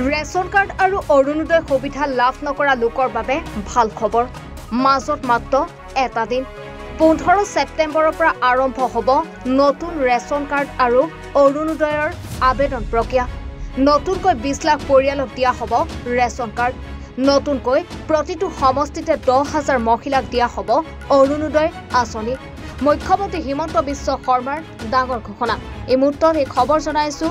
ration card আৰু অৰুণোদয় সুবিধা লাভ নকৰা লোকৰ বাবে ভাল খবৰ মাজত মাত্ৰ এটা দিন 15 ছেপ্টেম্বৰৰ পৰা আৰম্ভ হ'ব নতুন ৰেচন কাৰ্ড আৰু অৰুণোদয়ৰ আবেদন প্ৰক্ৰিয়া নতুনকৈ 20 লাখ পৰিয়ালক দিয়া হ'ব ৰেচন কাৰ্ড নতুনকৈ প্ৰতিটো সমষ্টিতে 10,000 মহিলাক দিয়া হ'ব অৰুণোদয় আঁচনি মুখ্যমন্ত্ৰী হিমন্ত বিশ্ব শৰ্মাৰ ডাঙৰ ঘোষণা এই মুহূৰ্তত এই খবৰ জনাইছো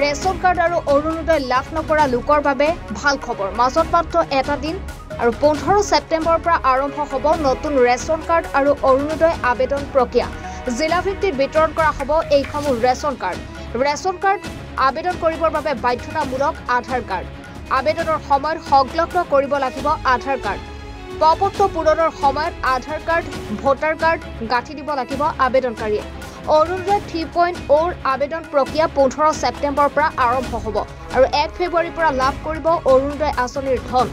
ৰেচন কাৰ্ড আৰু অৰুণোদয় লাভ নকৰা লোকৰ বাবে ভাল খবৰ মাজত মাত্ৰ এটা দিন আৰু 15 ছেপ্টেম্বৰৰ পৰা আৰম্ভ হ'ব নতুন ৰেচন কাৰ্ড আৰু অৰুণোদয় আবেদন প্ৰক্ৰিয়া জিলা ভিত্তিত বিতৰণ কৰা হ'ব এইসমূহ ৰেচন কাৰ্ড আবেদন কৰিবৰ বাবে বাধ্যতামূলক আধাৰ কাৰ্ড আবেদনৰ সময়ত সংলগ্ন কৰিব লাগিব আধাৰ কাৰ্ড পপত্ৰ পূৰণৰ সময়ত আধাৰ কাৰ্ড ভোটাৰ কাৰ্ড গাঁঠি দিব লাগিব আবেদনকাৰীয়ে অৰুণোদয় 3.0 আবেদন প্ৰক্ৰিয়া 15 ছেপ্টেম্বৰৰ পৰা আৰম্ভ হ'ব আৰু 1 ফেব্ৰুৱাৰীৰ পৰা লাভ কৰিব অৰুণোদয় আঁচনিৰ ধন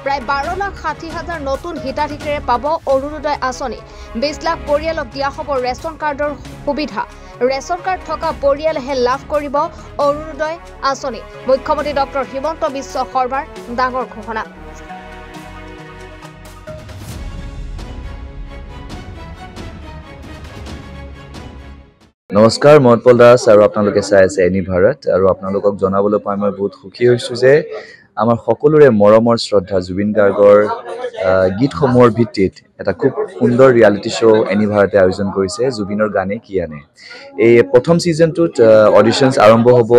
প্ৰায় 12,60,000 নতুন হিতাধিকাৰীয়ে পাব অৰুণোদয় আঁচনি 20 লাখ পৰিয়ালক দিয়া হ'ব ৰেচন কাৰ্ডৰ সুবিধা ৰেচন কাৰ্ড থকা পৰিয়ালেহে লাভ কৰিব অৰুণোদয় আঁচনি মুখ্যমন্ত্ৰী ডক্টৰ হিমন্ত বিশ্ব শৰ্মাৰ ডাঙৰ ঘোষণা নমস্কাৰ মহৎপল দাস আৰু আপোনালোকে চাই আছে এনি ভাৰত আৰু আপোনালোকক জনাবলৈ পাই মই বহুত সুখী হৈছোঁ যে আমাৰ সকলোৰে মৰমৰ শ্ৰদ্ধা জুবিন গাৰ্গৰ গীতসমূহৰ ভিত্তিত এটা খুব সুন্দৰ ৰিয়েলিটি শ্ব' এনি ভাৰতে আয়োজন কৰিছে জুবিনৰ গানে কি আনে এই প্ৰথম ছিজনটোত অডিশ্যনছ আৰম্ভ হ'ব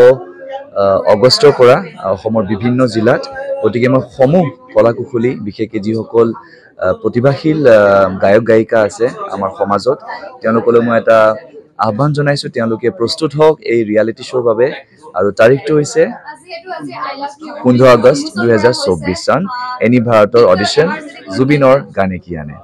আগষ্টৰ পৰা অসমৰ বিভিন্ন জিলাত গতিকে মই সমূহ কলাকুশলী বিশেষকৈ যিসকল প্ৰতিভাশীল গায়ক গায়িকা আছে আমাৰ সমাজত তেওঁলোকলৈ মই এটা আহ্বান জনাইছো তেওঁলোকে প্ৰস্তুত হওক এই ৰিয়েলিটি শ্ব'ৰ বাবে আৰু তাৰিখটো হৈছে 15 আগষ্ট 2024 চন এনি ভাৰতৰ অডিশ্যন জুবিনৰ গানে কি আনে